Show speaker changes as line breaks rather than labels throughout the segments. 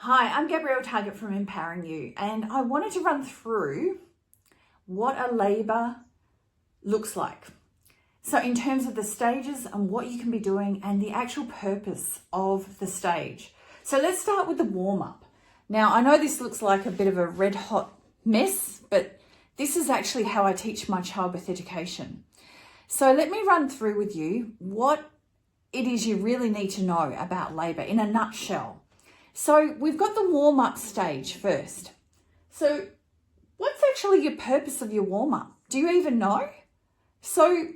Hi, I'm Gabrielle Target from Empowering You, and I wanted to run through what a labour looks like. So in terms of the stages and what you can be doing and the actual purpose of the stage. So let's start with the warm-up. Now, I know this looks like a bit of a red hot mess, but this is actually how I teach my childbirth education. So let me run through with you what it is you really need to know about labour in a nutshell. So we've got the warm-up stage first. So what's actually your purpose of your warm-up? Do you even know? So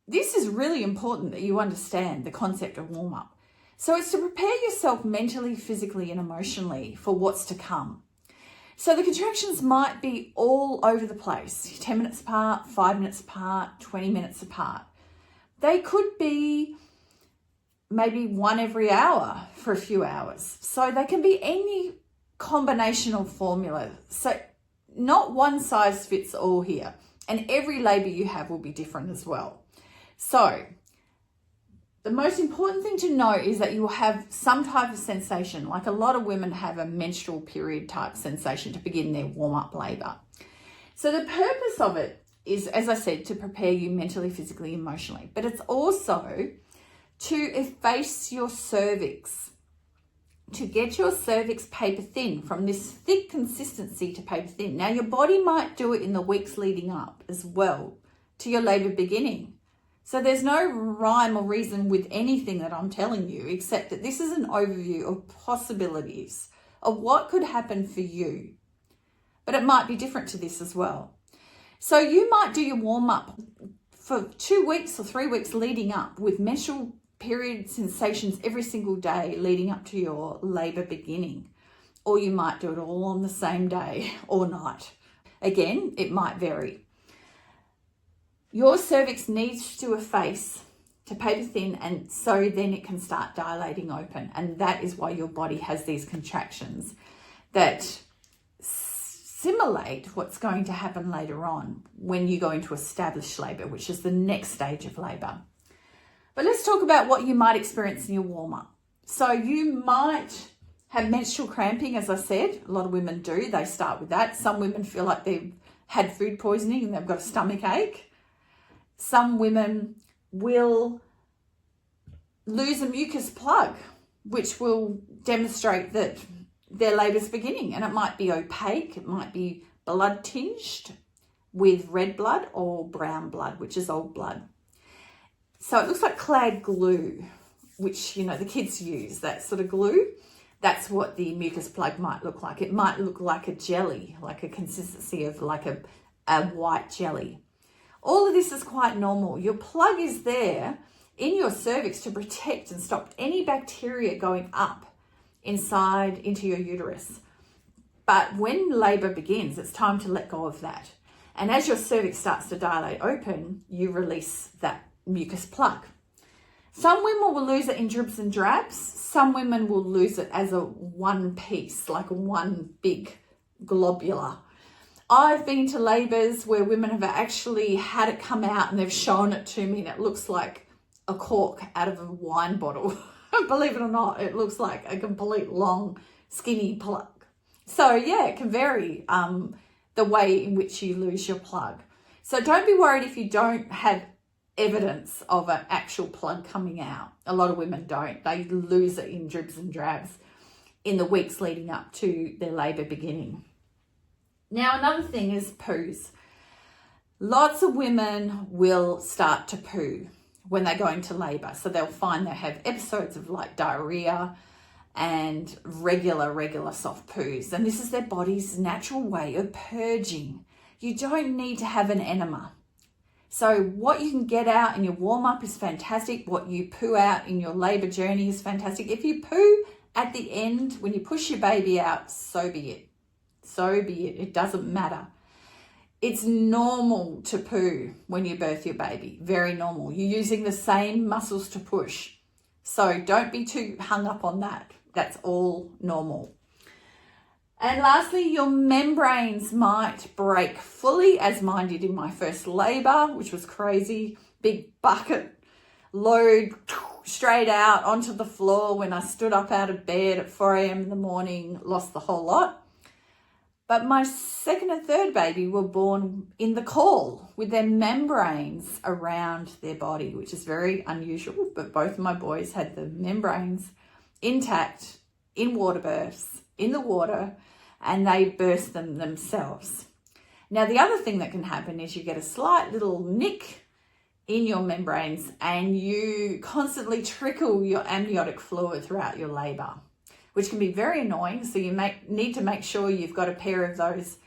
this is really important that you understand the concept of warm-up. So it's to prepare yourself mentally, physically, and emotionally for what's to come. So the contractions might be all over the place, 10 minutes apart, 5 minutes apart, 20 minutes apart. They could be maybe one every hour for a few hours. So they can be any combinational formula. So not one size fits all here. And every labour you have will be different as well. So the most important thing to know is that you will have some type of sensation. Like a lot of women have a menstrual period type sensation to begin their warm-up labour. So the purpose of it is, as I said, to prepare you mentally, physically, emotionally. But it's also to efface your cervix, to get your cervix paper thin, from this thick consistency to paper thin. Now, your body might do it in the weeks leading up as well to your labour beginning. So there's no rhyme or reason with anything that I'm telling you, except that this is an overview of possibilities of what could happen for you. But it might be different to this as well. So you might do your warm-up for 2 weeks or 3 weeks leading up with menstrual period sensations every single day leading up to your labour beginning. Or you might do it all on the same day or night. Again, it might vary. Your cervix needs to efface to paper thin, and so then it can start dilating open. And that is why your body has these contractions that simulate what's going to happen later on when you go into established labour, which is the next stage of labour. But let's talk about what you might experience in your warm-up. So you might have menstrual cramping, as I said. A lot of women do. They start with that. Some women feel like they've had food poisoning and they've got a stomach ache. Some women will lose a mucus plug, which will demonstrate that their labour's beginning. And it might be opaque. It might be blood tinged with red blood or brown blood, which is old blood. So it looks like clad glue, which, you know, the kids use, that sort of glue. That's what the mucus plug might look like. It might look like a jelly, like a consistency of like a white jelly. All of this is quite normal. Your plug is there in your cervix to protect and stop any bacteria going up inside into your uterus. But when labour begins, it's time to let go of that. And as your cervix starts to dilate open, you release that mucus plug. Some women will lose it in dribs and drabs. Some women will lose it as a one piece, like one big globular. I've been to labours where women have actually had it come out and they've shown it to me and it looks like a cork out of a wine bottle. Believe it or not, it looks like a complete long skinny plug. So yeah, it can vary the way in which you lose your plug. So don't be worried if you don't have evidence of an actual plug coming out. A lot of women don't. They lose it in dribs and drabs in the weeks leading up to their labour beginning. Now, another thing is poos. Lots of women will start to poo when they go into labour. So they'll find they have episodes of like diarrhea and regular soft poos. And this is their body's natural way of purging. You don't need to have an enema. So what you can get out in your warm-up is fantastic. What you poo out in your labour journey is fantastic. If you poo at the end, when you push your baby out, so be it. So be it. It doesn't matter. It's normal to poo when you birth your baby. Very normal. You're using the same muscles to push. So don't be too hung up on that. That's all normal. And lastly, your membranes might break fully, as mine did in my first labour, which was crazy. Big bucket load, straight out onto the floor when I stood up out of bed at 4 a.m. in the morning, lost the whole lot. But my second and third baby were born in the caul with their membranes around their body, which is very unusual. But both of my boys had the membranes intact in water births, in the water, and they burst them themselves. Now, the other thing that can happen is you get a slight little nick in your membranes and you constantly trickle your amniotic fluid throughout your labor, which can be very annoying. So you need to make sure you've got a pair of those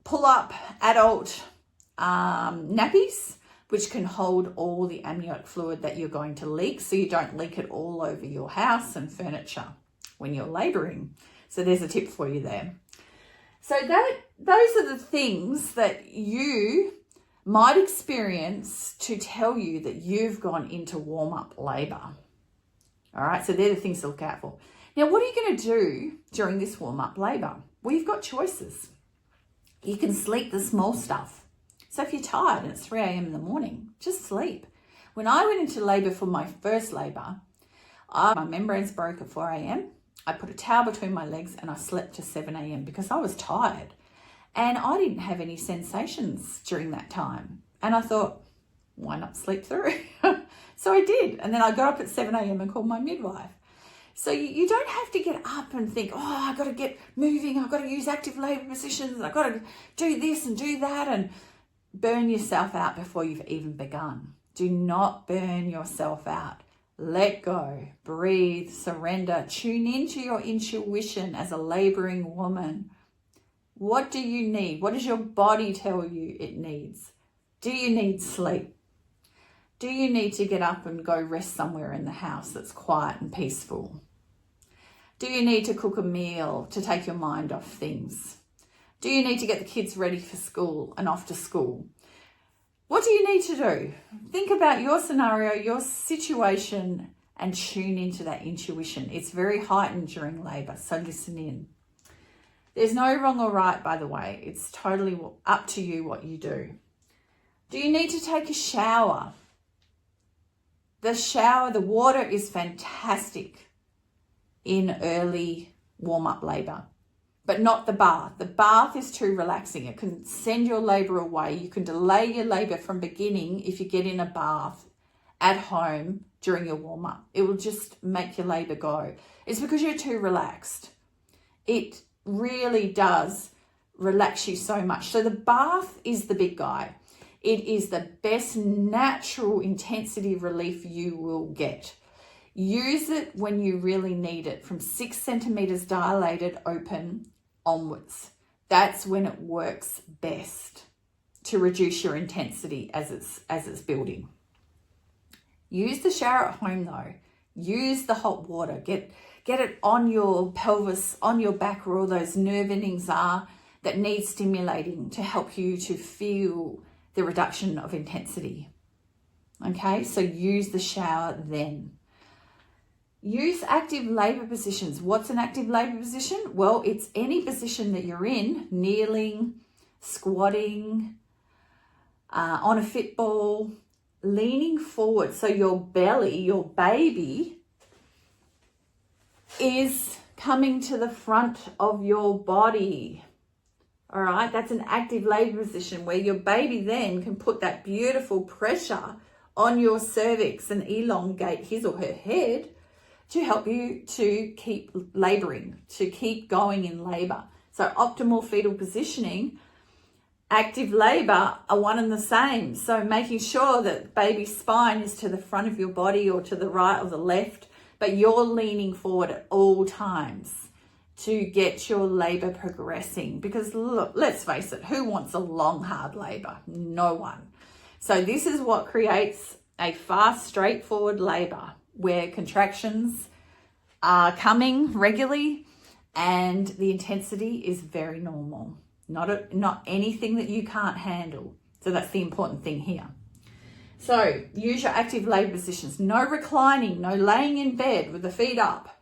pull-up adult nappies, which can hold all the amniotic fluid that you're going to leak, so you don't leak it all over your house and furniture when you're laboring. So there's a tip for you there. So those are the things that you might experience to tell you that you've gone into warm-up labor. All right, so they're the things to look out for. Now, what are you going to do during this warm-up labor? Well, you've got choices. You can sleep the small stuff. So if you're tired and it's 3 a.m. in the morning, just sleep. When I went into labor for my first labor, my membranes broke at 4 a.m. I put a towel between my legs and I slept to 7 a.m. because I was tired. And I didn't have any sensations during that time. And I thought, why not sleep through? So I did. And then I got up at 7 a.m. and called my midwife. So you don't have to get up and think, oh, I've got to get moving. I've got to use active labour positions. I've got to do this and do that and burn yourself out before you've even begun. Do not burn yourself out. Let go, breathe, surrender, tune into your intuition as a labouring woman. What do you need? What does your body tell you it needs? Do you need sleep? Do you need to get up and go rest somewhere in the house that's quiet and peaceful? Do you need to cook a meal to take your mind off things? Do you need to get the kids ready for school and off to school? What do you need to do? Think about your scenario, your situation, and tune into that intuition. It's very heightened during labour, so listen in. There's no wrong or right, by the way. It's totally up to you what you do. Do you need to take a shower? The water is fantastic in early warm-up labour, but not the bath. The bath is too relaxing. It can send your labour away. You can delay your labour from beginning if you get in a bath at home during your warm-up. It will just make your labour go. It's because you're too relaxed. It really does relax you so much. So the bath is the big guy. It is the best natural intensity relief you will get. Use it when you really need it, from 6 centimeters dilated open onwards. That's when it works best to reduce your intensity as it's building. Use the shower at home though. Use the hot water. Get it on your pelvis, on your back where all those nerve endings are that need stimulating to help you to feel the reduction of intensity. Okay, so use the shower then. Use active labour positions. What's an active labour position? Well, it's any position that you're in, kneeling, squatting, on a fit ball, leaning forward. So your belly, your baby, is coming to the front of your body. All right, that's an active labour position where your baby then can put that beautiful pressure on your cervix and elongate his or her head to help you to keep labouring, to keep going in labour. So optimal fetal positioning, active labour are one and the same. So making sure that baby's spine is to the front of your body or to the right or the left, but you're leaning forward at all times to get your labour progressing. Because look, let's face it, who wants a long, hard labour? No one. So this is what creates a fast, straightforward labour where contractions are coming regularly and the intensity is very normal. Not anything that you can't handle. So that's the important thing here. So use your active labour positions. No reclining, no laying in bed with the feet up,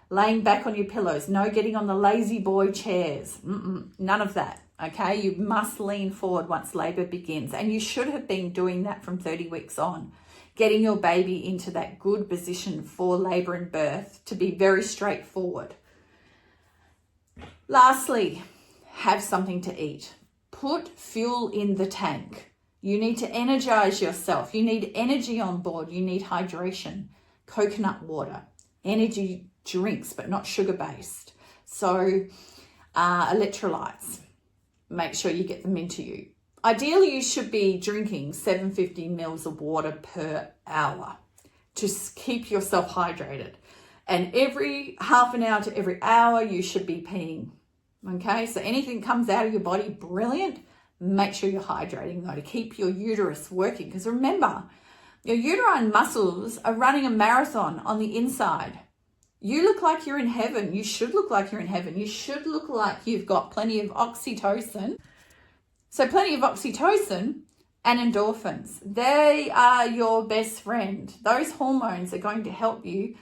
laying back on your pillows, no getting on the lazy boy chairs. None of that, okay? You must lean forward once labour begins, and you should have been doing that from 30 weeks on. getting your baby into that good position for labor and birth to be very straightforward. Lastly, have something to eat. Put fuel in the tank. You need to energize yourself. You need energy on board. You need hydration, coconut water, energy drinks, but not sugar-based. So electrolytes, make sure you get them into you. Ideally, you should be drinking 750 mils of water per hour to keep yourself hydrated. And every half an hour to every hour, you should be peeing. Okay, so anything comes out of your body, brilliant. Make sure you're hydrating though to keep your uterus working. Because remember, your uterine muscles are running a marathon on the inside. You look like you're in heaven. You should look like you're in heaven. You should look like you've got plenty of oxytocin. So plenty of oxytocin and endorphins. They are your best friend. Those hormones are going to help you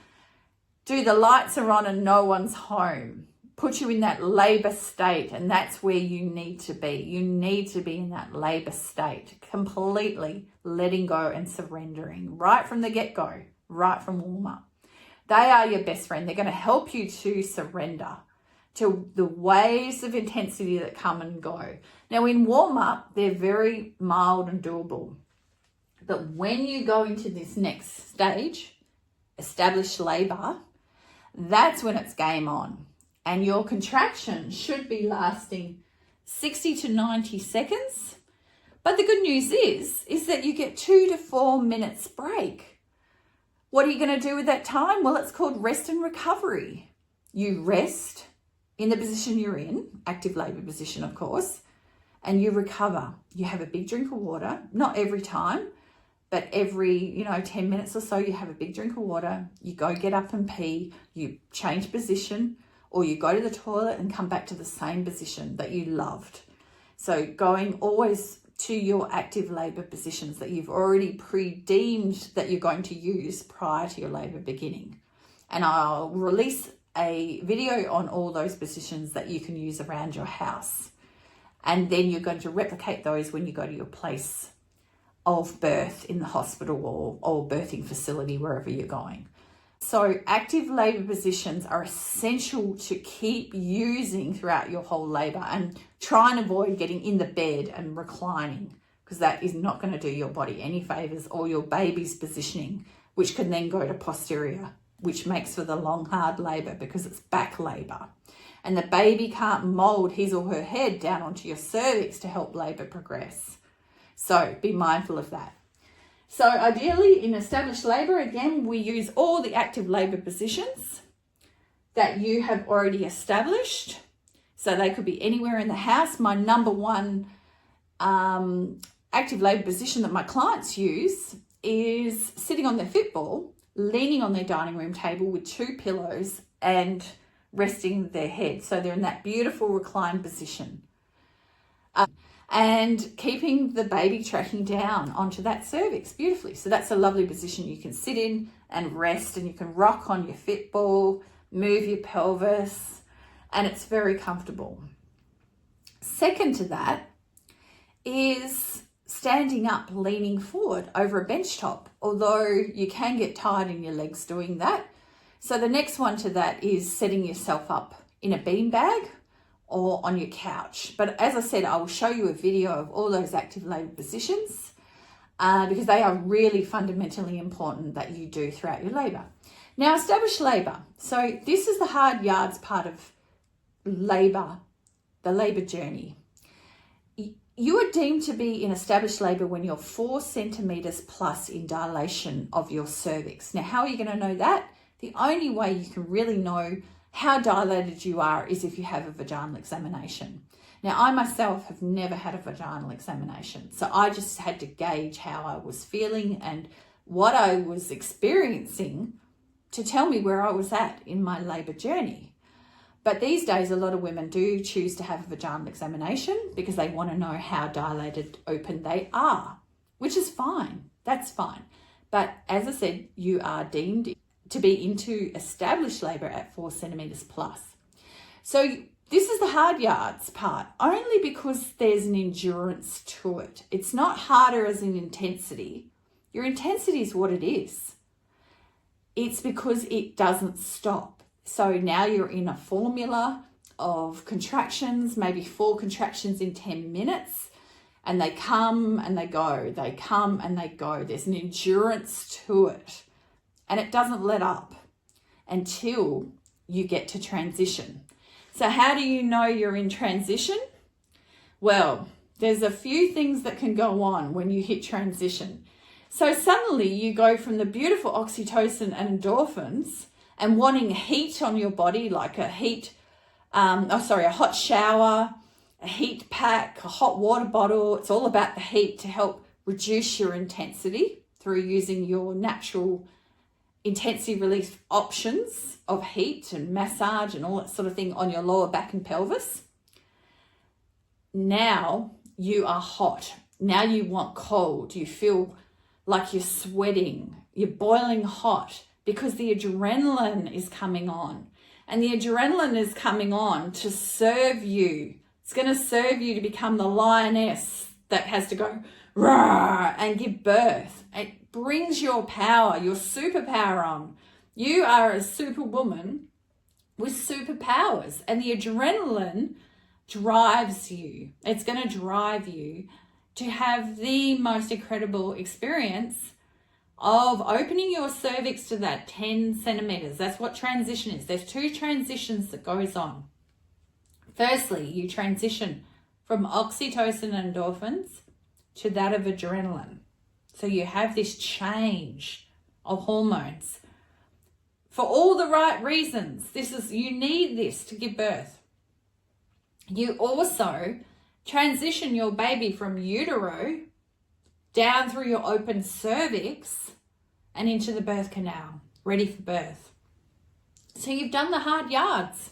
do the lights are on and no one's home. Put you in that labor state, and that's where you need to be. You need to be in that labor state, completely letting go and surrendering right from the get-go, right from warm-up. They are your best friend. They're going to help you to surrender to the waves of intensity that come and go. Now, in warm-up, they're very mild and doable. But when you go into this next stage, established labor, that's when it's game on. And your contraction should be lasting 60 to 90 seconds. But the good news is that you get 2 to 4 minutes break. What are you going to do with that time? Well, it's called rest and recovery. You rest in the position you're in, active labor position, of course, and you recover. You have a big drink of water, not every time, but every, 10 minutes or so, you have a big drink of water. You go get up and pee, you change position, or you go to the toilet and come back to the same position that you loved. So going always to your active labor positions that you've already pre-deemed that you're going to use prior to your labor beginning. And I'll release a video on all those positions that you can use around your house. And then you're going to replicate those when you go to your place of birth in the hospital or birthing facility, wherever you're going. So active labor positions are essential to keep using throughout your whole labor, and try and avoid getting in the bed and reclining, because that is not going to do your body any favors, or your baby's positioning, which can then go to posterior, which makes for the long, hard labor because it's back labor. And the baby can't mold his or her head down onto your cervix to help labor progress. So be mindful of that. So ideally in established labor, again, we use all the active labor positions that you have already established. So they could be anywhere in the house. My number one active labor position that my clients use is sitting on their football, leaning on their dining room table with 2 pillows and resting their head. So they're in that beautiful reclined position. And keeping the baby tracking down onto that cervix beautifully. So that's a lovely position you can sit in and rest, and you can rock on your football, move your pelvis, and it's very comfortable. Second to that is standing up, leaning forward over a bench top, although you can get tired in your legs doing that. So the next one to that is setting yourself up in a beanbag or on your couch. But as I said, I will show you a video of all those active labor positions because they are really fundamentally important that you do throughout your labor. Now, established labor. So this is the hard yards part of labor, the labor journey. You are deemed to be in established labor when you're 4 centimeters plus in dilation of your cervix. Now, how are you going to know that? The only way you can really know how dilated you are is if you have a vaginal examination. Now, I myself have never had a vaginal examination, so I just had to gauge how I was feeling and what I was experiencing to tell me where I was at in my labor journey. But these days, a lot of women do choose to have a vaginal examination because they want to know how dilated open they are, which is fine. That's fine. But as I said, you are deemed to be into established labor at 4 centimeters plus. So this is the hard yards part, only because there's an endurance to it. It's not harder as in intensity. Your intensity is what it is. It's because it doesn't stop. So now you're in a formula of contractions, maybe 4 contractions in 10 minutes, and they come and they go, they come and they go. There's an endurance to it, and it doesn't let up until you get to transition. So how do you know you're in transition? Well, there's a few things that can go on when you hit transition. So suddenly you go from the beautiful oxytocin and endorphins and wanting heat on your body, like a hot shower, a heat pack, a hot water bottle. It's all about the heat to help reduce your intensity through using your natural intensity release options of heat and massage and all that sort of thing on your lower back and pelvis. Now you are hot. Now you want cold. You feel like you're sweating. You're boiling hot because the adrenaline is coming on. And the adrenaline is coming on to serve you. It's going to serve you to become the lioness that has to go rah and give birth. It brings your power, your superpower on. You are a superwoman with superpowers, and the adrenaline drives you. It's going to drive you to have the most incredible experience of opening your cervix to that 10 centimeters. That's what transition is. There's 2 transitions that goes on. Firstly, you transition from oxytocin and endorphins to that of adrenaline. So you have this change of hormones for all the right reasons. You need this to give birth. You also transition your baby from utero down through your open cervix and into the birth canal, ready for birth. So you've done the hard yards.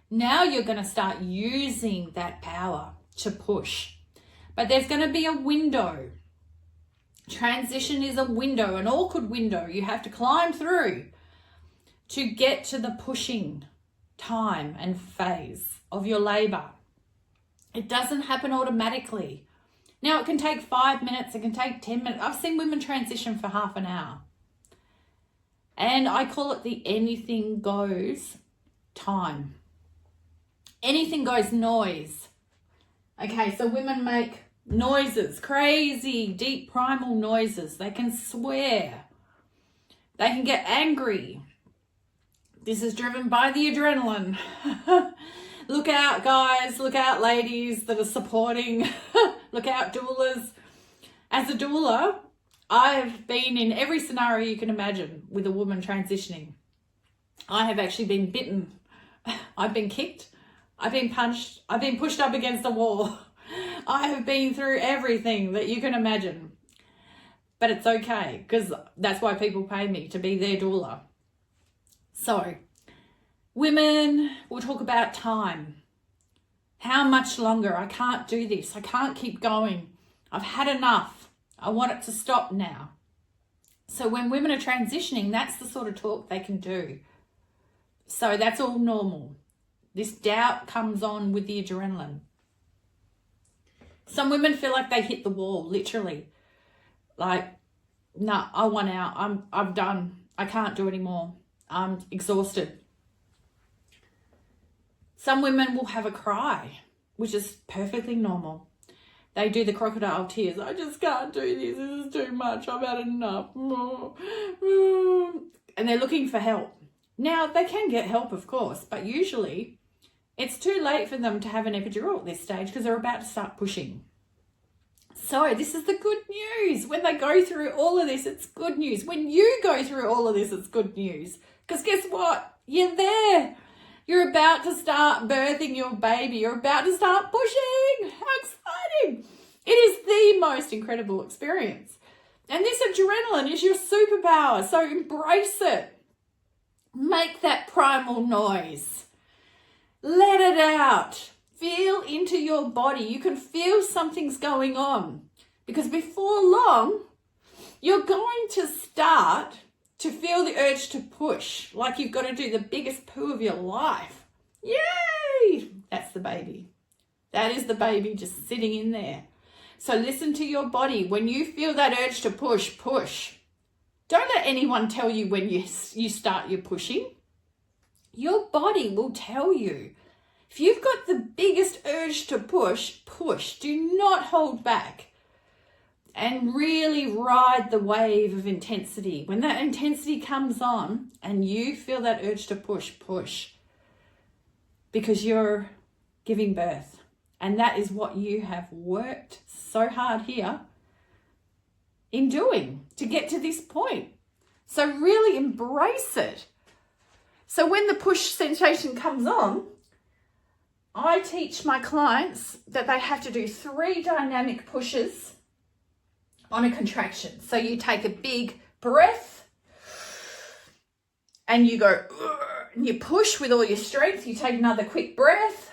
Now you're going to start using that power to push. But there's going to be a window. Transition is a window, an awkward window you have to climb through to get to the pushing time and phase of your labor. It doesn't happen automatically. Now, it can take 5 minutes, it can take 10 minutes. I've seen women transition for half an hour. And I call it the anything goes time. Anything goes noise. Okay, so women make noises, crazy, deep primal noises. They can swear. They can get angry. This is driven by the adrenaline. Look out, guys. Look out, ladies that are supporting. Look out, doulas. As a doula, I've been in every scenario you can imagine with a woman transitioning. I have actually been bitten. I've been kicked. I've been punched. I've been pushed up against a wall. I have been through everything that you can imagine. But it's okay, because that's why people pay me, to be their doula. So, women, we'll talk about time. How much longer? I can't do this. I can't keep going. I've had enough. I want it to stop now. So when women are transitioning, that's the sort of talk they can do. So that's all normal. This doubt comes on with the adrenaline. Some women feel like they hit the wall, literally. Like, no, I want out. I'm done. I can't do anymore. I'm exhausted. Some women will have a cry, which is perfectly normal. They do the crocodile tears. I just can't do this. This is too much. I've had enough. And they're looking for help. Now, they can get help, of course, but usually it's too late for them to have an epidural at this stage because they're about to start pushing. So this is the good news. When they go through all of this, it's good news. When you go through all of this, it's good news. Because guess what? You're there. You're about to start birthing your baby. You're about to start pushing. How exciting. It is the most incredible experience. And this adrenaline is your superpower. So embrace it. Make that primal noise. Let it out. Feel into your body. You can feel something's going on. Because before long, you're going to start to feel the urge to push, like you've got to do the biggest poo of your life. Yay! That's the baby. That is the baby just sitting in there. So listen to your body. When you feel that urge to push, push. Don't let anyone tell you when you start your pushing. Your body will tell you. If you've got the biggest urge to push, push. Do not hold back. And really ride the wave of intensity. When that intensity comes on and you feel that urge to push, push. Because you're giving birth. And that is what you have worked so hard here in doing to get to this point. So really embrace it. So when the push sensation comes on, I teach my clients that they have to do 3 dynamic pushes on a contraction. So you take a big breath and you go, and you push with all your strength. You take another quick breath.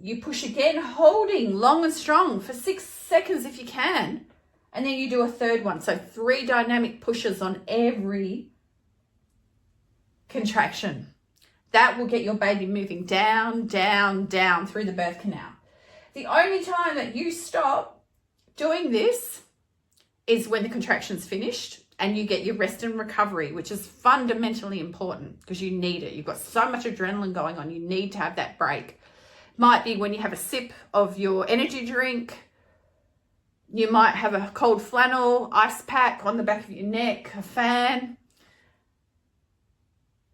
You push again, holding long and strong for 6 seconds if you can. And then you do a third one. So 3 dynamic pushes on every contraction. That will get your baby moving down, down, down through the birth canal. The only time that you stop doing this is when the contraction's finished and you get your rest and recovery, which is fundamentally important because you need it. You've got so much adrenaline going on. You need to have that break. Might be when you have a sip of your energy drink. You might have a cold flannel, ice pack on the back of your neck, a fan.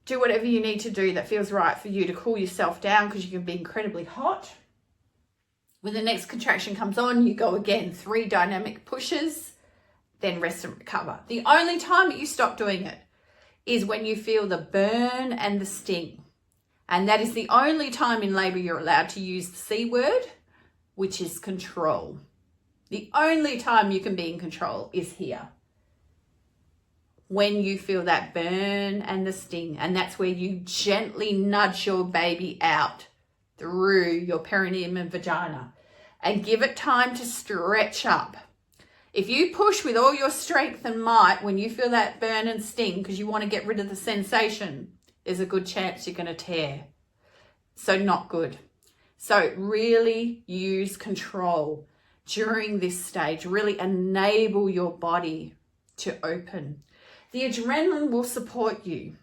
Do whatever you need to do that feels right for you to cool yourself down because you can be incredibly hot. When the next contraction comes on, you go again, 3 dynamic pushes, then rest and recover. The only time that you stop doing it is when you feel the burn and the sting. And that is the only time in labour you're allowed to use the C word, which is control. The only time you can be in control is here. When you feel that burn and the sting. And that's where you gently nudge your baby out through your perineum and vagina and give it time to stretch up. If you push with all your strength and might when you feel that burn and sting because you want to get rid of the sensation, there's a good chance you're going to tear. So not good. So really use control during this stage. Really enable your body to open. The adrenaline will support you.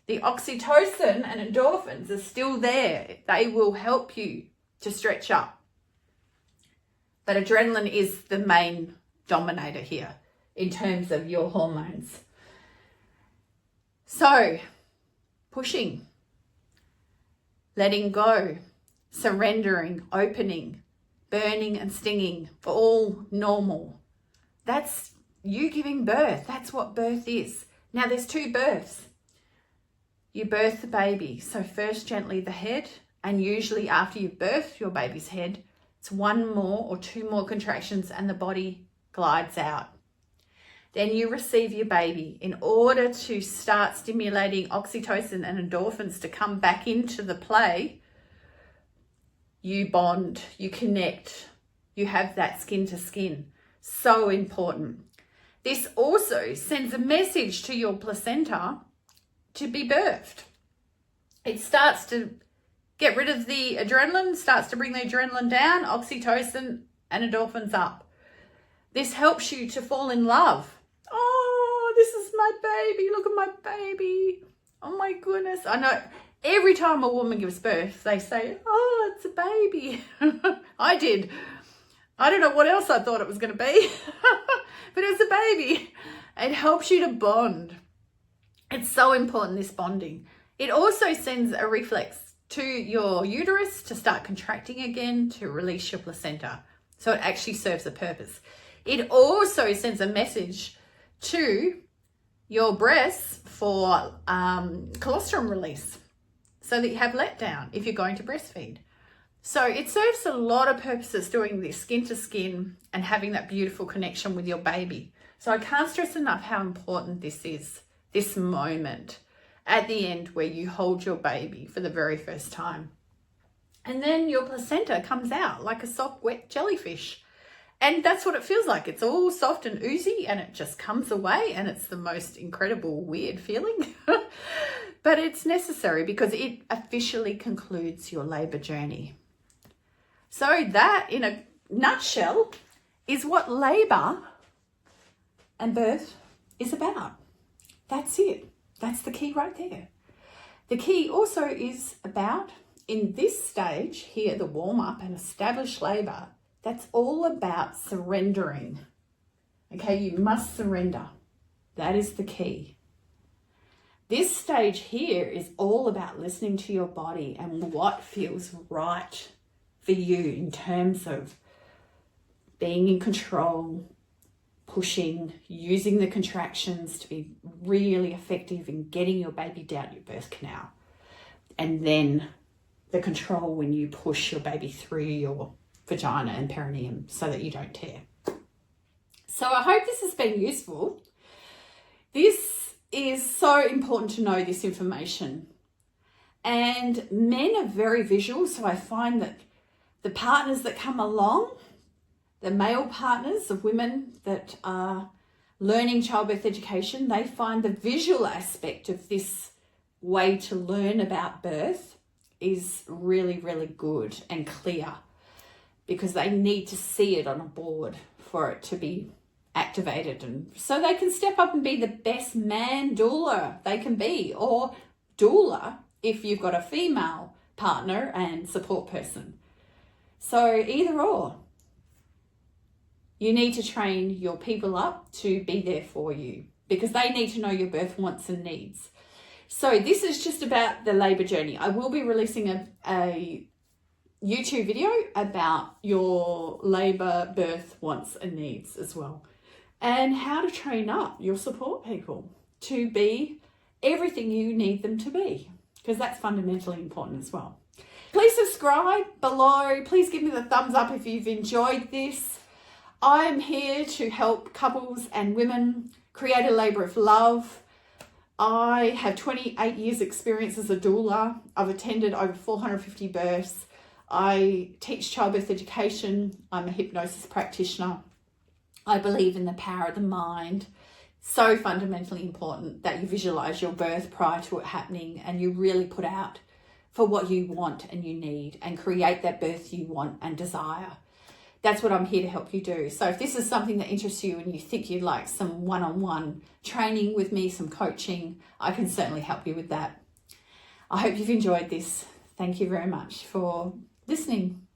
The oxytocin and endorphins are still there. They will help you to stretch up. But adrenaline is the main dominator here in terms of your hormones. So, pushing, letting go, surrendering, opening, burning and stinging, all normal. That's you giving birth. That's what birth is. Now there's 2 births. You birth the baby. So first gently the head, and usually after you've birthed your baby's head, it's 1 more or 2 more contractions and the body glides out. Then you receive your baby. In order to start stimulating oxytocin and endorphins to come back into the play, you bond, you connect, you have that skin to skin. So important. This also sends a message to your placenta to be birthed. It starts to get rid of the adrenaline, starts to bring the adrenaline down, oxytocin and endorphins up. This helps you to fall in love. Oh, this is my baby. Look at my baby. Oh my goodness. I know every time a woman gives birth, they say, oh, it's a baby. I did. I don't know what else I thought it was going to be, but it was a baby. It helps you to bond. It's so important, this bonding. It also sends a reflex to your uterus to start contracting again, to release your placenta. So it actually serves a purpose. It also sends a message to your breasts for colostrum release so that you have letdown if you're going to breastfeed. So it serves a lot of purposes doing this skin to skin and having that beautiful connection with your baby. So I can't stress enough how important this is, this moment at the end where you hold your baby for the very first time. And then your placenta comes out like a soft, wet jellyfish. And that's what it feels like. It's all soft and oozy and it just comes away and it's the most incredible, weird feeling. But it's necessary because it officially concludes your labour journey. So that, in a nutshell, is what labour and birth is about. That's it. That's the key right there. The key also is about, in this stage here, the warm-up and established labour, that's all about surrendering. Okay, you must surrender. That is the key. This stage here is all about listening to your body and what feels right for you in terms of being in control, pushing, using the contractions to be really effective in getting your baby down your birth canal. And then the control when you push your baby through your vagina and perineum so that you don't tear. So I hope this has been useful. This is so important to know this information. And men are very visual, so I find that the partners that come along, the male partners of women that are learning childbirth education, they find the visual aspect of this way to learn about birth is really, really good and clear, because they need to see it on a board for it to be activated, and so they can step up and be the best man doula they can be, or doula if you've got a female partner and support person. So either or. You need to train your people up to be there for you, because they need to know your birth wants and needs. So this is just about the labour journey. I will be releasing a YouTube video about your labour, birth wants and needs as well, and how to train up your support people to be everything you need them to be, because that's fundamentally important as well. Please subscribe below. Please give me the thumbs up if you've enjoyed this. I am here to help couples and women create a labour of love. I have 28 years experience as a doula. I've attended over 450 births. I teach childbirth education. I'm a hypnosis practitioner. I believe in the power of the mind. So fundamentally important that you visualize your birth prior to it happening, and you really put out for what you want and you need, and create that birth you want and desire. That's what I'm here to help you do. So if this is something that interests you and you think you'd like some one-on-one training with me, some coaching, I can certainly help you with that. I hope you've enjoyed this. Thank you very much for listening.